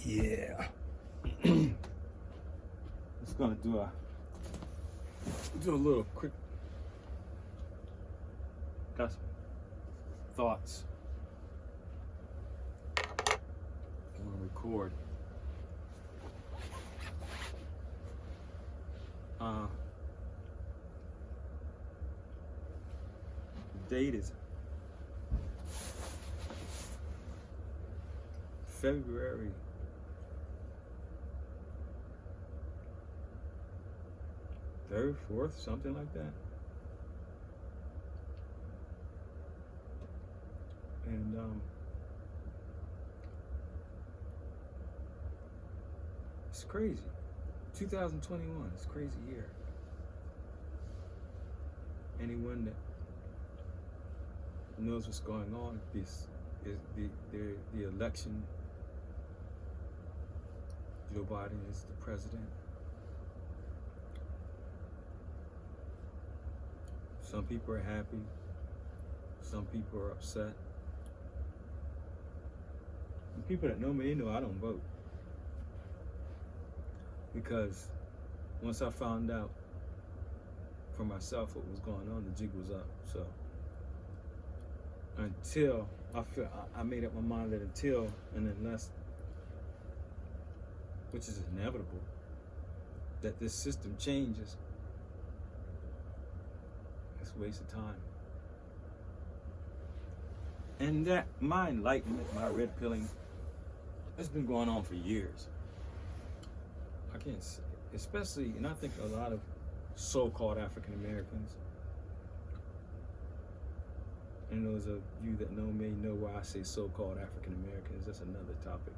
Yeah. Just gonna do a little quick got some thoughts. I'm gonna record. The date is February 3rd, 4th, something like that. And it's crazy. 2021, it's a crazy year. Anyone that knows what's going on, this is the election. Joe Biden is the president. Some people are happy. Some people are upset. And people that know me, they know I don't vote. Because once I found out for myself what was going on, the jig was up. So until I made up my mind that until and unless, which is inevitable, that this system changes, it's a waste of time. And that my enlightenment, my red pilling, has been going on for years. I can't say, especially, and I think a lot of so-called African Americans, and those of you that know me know why I say so-called African Americans. That's another topic.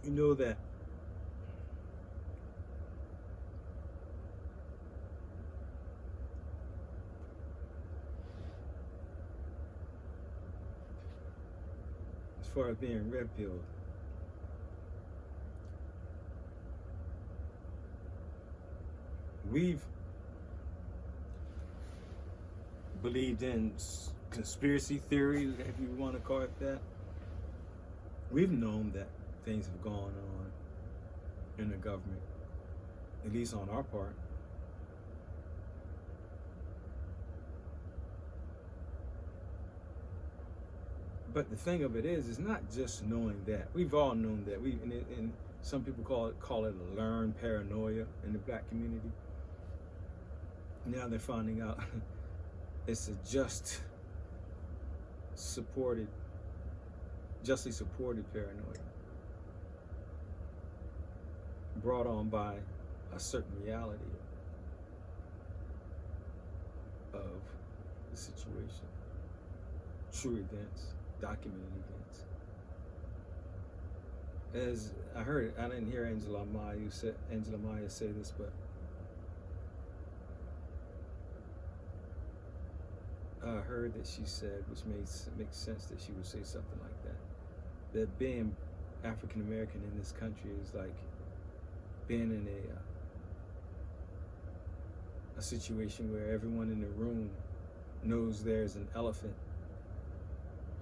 You know that as far as being red-pilled, we've believed in conspiracy theories, if you want to call it that. We've known that things have gone on in the government, at least on our part. But the thing of it is not just knowing that. We've all known that. And some people call it a learned paranoia in the black community. Now they're finding out it's a justly supported paranoia brought on by a certain reality of the situation, true events, documented events. As I heard, I didn't hear Angela Maya say this, but I heard that she said, which makes sense that she would say something like that, that being African American in this country is like being in a situation where everyone in the room knows there's an elephant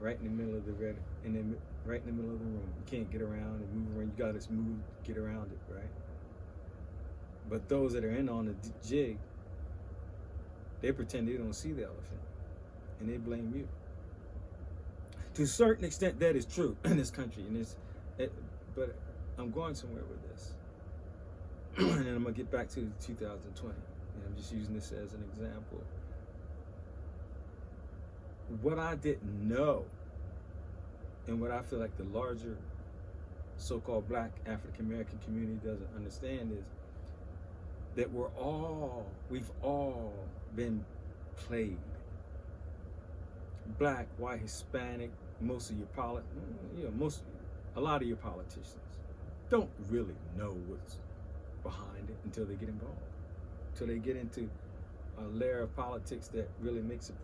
right in the middle of the room. You can't get around and move around. You gotta move, get around it, right? But those that are in on the jig, they pretend they don't see the elephant, and they blame you. To a certain extent, that is true in this country, but I'm going somewhere with this, and then I'm gonna get back to 2020, and I'm just using this as an example. What I didn't know, and what I feel like the larger so-called black African American community doesn't understand, is that we've all been played. Black, white, Hispanic, a lot of your politicians don't really know what's behind it until they get involved, until they get into a layer of politics that really makes it.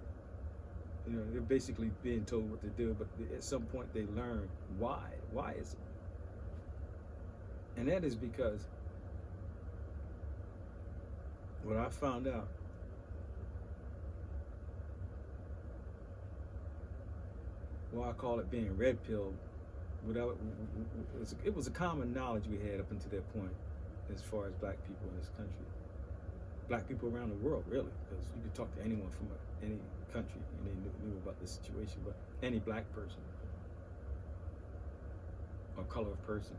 They're basically being told what to do, but at some point they learn why. Why is it? And that is because what I found out, well, I call it being red pilled. It was a common knowledge we had up until that point, as far as black people in this country, black people around the world, really, because you could talk to anyone from any country and they knew about the situation. But any black person or color of person,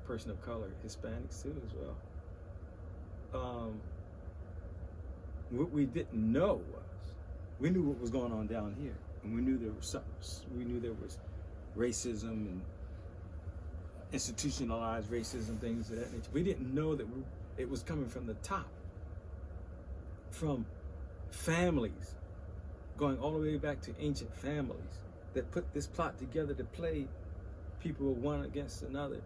person of color, Hispanics too as well. What we didn't know was, we knew what was going on down here, and we knew there was something. We knew there was racism and institutionalized racism, things of that nature. We didn't know that it was coming from the top, from families, going all the way back to ancient families that put this plot together to play people one against another.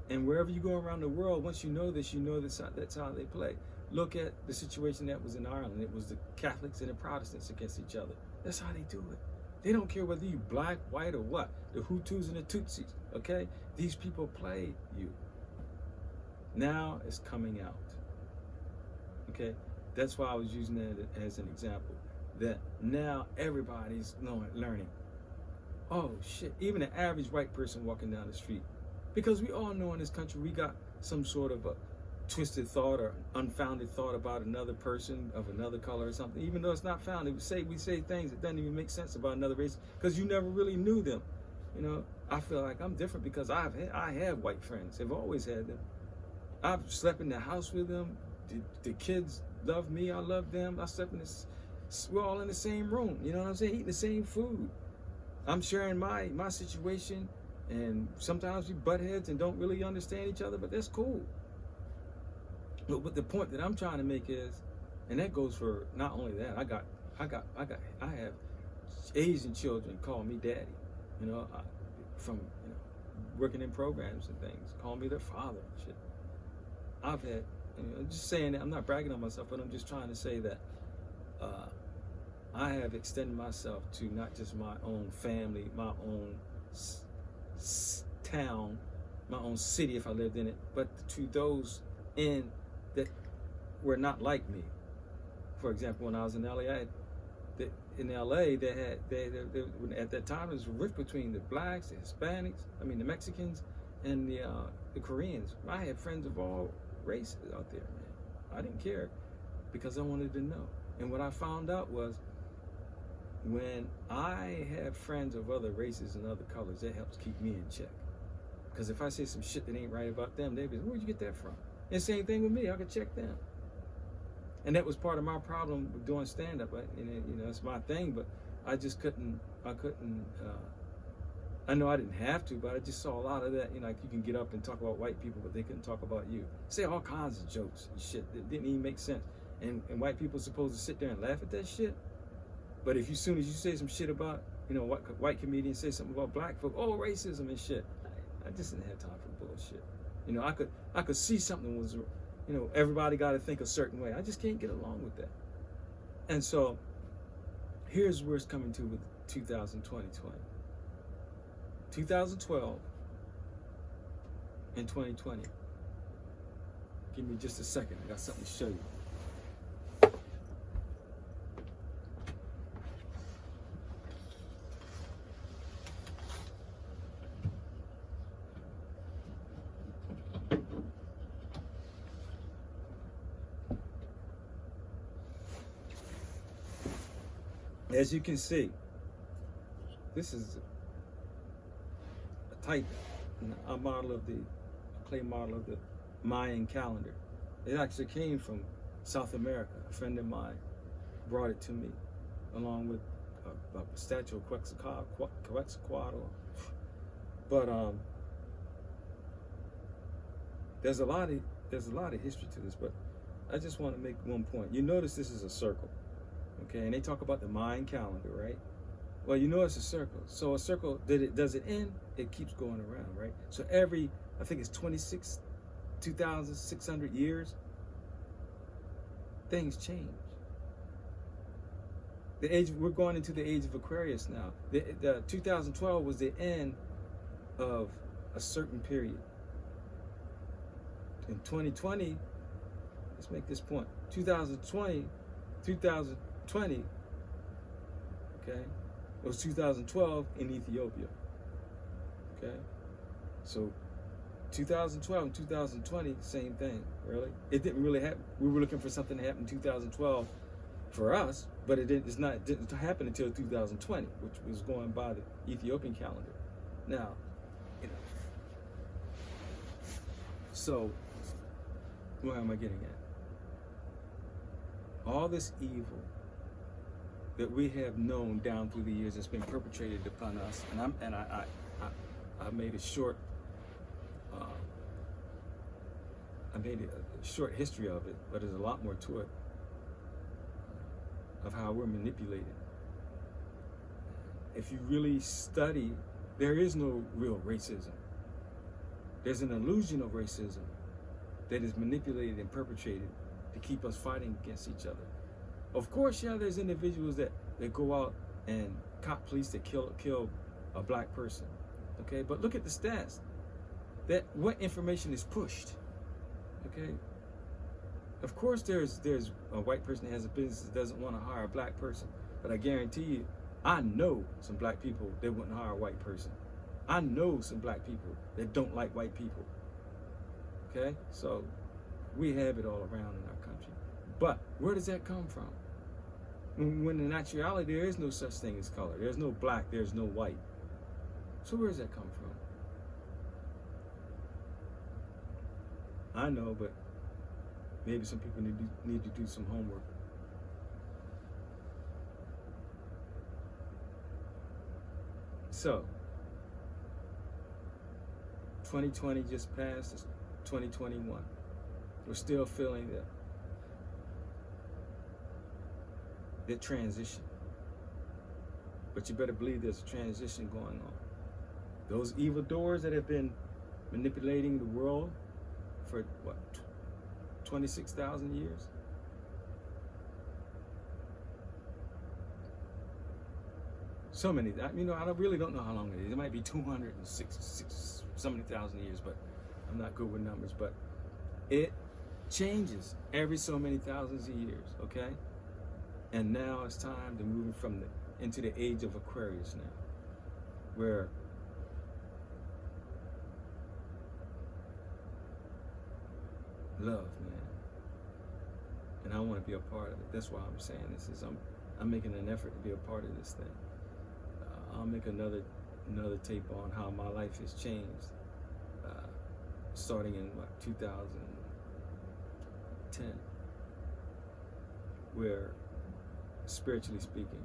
And wherever you go around the world, once you know this, that's how they play. Look at the situation that was in Ireland. It was the Catholics and the Protestants against each other. That's how they do it. They don't care whether you black, white, or what. The Hutus and the Tutsis, okay? These people play you. Now it's coming out, okay? That's why I was using that as an example. That now everybody's learning. Oh shit, even an average white person walking down the street. Because we all know in this country we got some sort of a twisted thought or unfounded thought about another person of another color or something, even though it's not founded. We say things that doesn't even make sense about another race because you never really knew them. You know, I feel like I'm different because I have white friends. I've always had them. I've slept in the house with them. The kids love me. I love them. I slept in this. We're all in the same room. You know what I'm saying? Eating the same food. I'm sharing my situation, and sometimes we butt heads and don't really understand each other, but that's cool. But the point that I'm trying to make is, and that goes for not only that. I have Asian children call me daddy. You know, from working in programs and things, call me their father and shit. I've had, I'm just saying that, I'm not bragging on myself, but I'm just trying to say that I have extended myself to not just my own family, my own town, my own city if I lived in it, but to those that were not like me. For example, when I was in LA, at that time, there was a rift between the blacks, the Hispanics, the Mexicans, and the Koreans. I had friends of all races out there, man. I didn't care because I wanted to know. And what I found out was, when I have friends of other races and other colors, that helps keep me in check. Because if I say some shit that ain't right about them, they'd be like, where'd you get that from? And same thing with me, I could check them. And that was part of my problem with doing stand-up. It's my thing, but I just couldn't, I know I didn't have to, but I just saw a lot of that. Like you can get up and talk about white people, but they couldn't talk about you. Say all kinds of jokes and shit that didn't even make sense. And white people are supposed to sit there and laugh at that shit. But if as soon as you say some shit about, white comedians say something about black folk, oh, racism and shit. I just didn't have time for bullshit. I could see something was, everybody got to think a certain way. I just can't get along with that. And so here's where it's coming to with 2020. 2012 and 2020. Give me just a second. I got something to show you. As you can see, this is a clay model of the Mayan calendar. It actually came from South America. A friend of mine brought it to me, along with a statue of Quetzalcoatl. But there's a lot of history to this. But I just want to make one point. You notice this is a circle. Okay, and they talk about the Mayan calendar, right? Well, it's a circle. So a circle, does it end? It keeps going around, right? So every, I think it's 2,600 years, things change. We're going into the age of Aquarius now. The 2012 was the end of a certain period. In 2020, let's make this point. 2020, okay, It was 2012 in Ethiopia. Okay? So 2012 and 2020, same thing, really. It didn't really happen. We were looking for something to happen in 2012 for us, but it didn't happen until 2020, which was going by the Ethiopian calendar. Now, you know, so where am I getting at? All this evil that we have known down through the years has been perpetrated upon us, and I made a short I made a short history of it, but there's a lot more to it, of how we're manipulated. If you really study, there is no real racism. There's an illusion of racism that is manipulated and perpetrated to keep us fighting against each other. Of course, yeah, there's individuals that go out and cop police that kill a black person. Okay, but look at the stats. That what information is pushed. Okay. Of course, there's a white person that has a business that doesn't want to hire a black person, but I guarantee you, I know some black people that wouldn't hire a white person. I know some black people that don't like white people. Okay, so we have it all around in our country. But where does that come from? When in actuality, there is no such thing as color. There's no black, there's no white. So where does that come from? I know, but maybe some people need to do some homework. So, 2020 just passed, it's 2021. We're still feeling the transition. But you better believe there's a transition going on. Those evil doers that have been manipulating the world for what, 26,000 years? So many, I really don't know how long it is. It might be 206 so many thousand years, but I'm not good with numbers. But it changes every so many thousands of years, okay? And now it's time to move into the age of Aquarius now, where love, man. And I want to be a part of it. That's why I'm saying this. I'm making an effort to be a part of this thing. I'll make another tape on how my life has changed, starting in 2010, where spiritually speaking,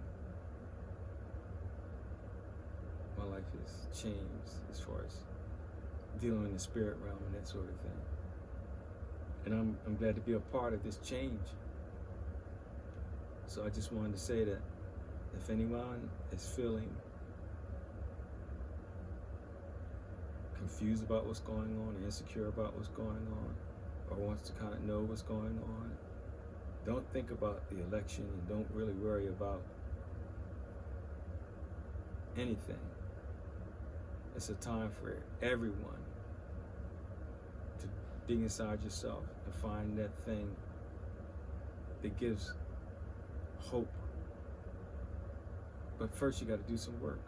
my life has changed as far as dealing in the spirit realm and that sort of thing. And I'm glad to be a part of this change. So I just wanted to say that if anyone is feeling confused about what's going on, or insecure about what's going on, or wants to kind of know what's going on, don't think about the election and don't really worry about anything. It's a time for everyone to dig inside yourself and find that thing that gives hope. But first you got to do some work.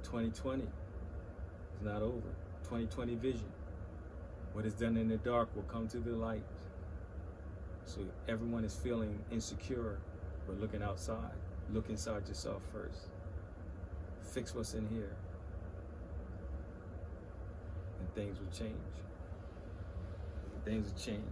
2020 is not over. 2020 vision. What is done in the dark will come to the light. So everyone is feeling insecure, but looking outside. Look inside yourself first. Fix what's in here. And things will change. Things will change.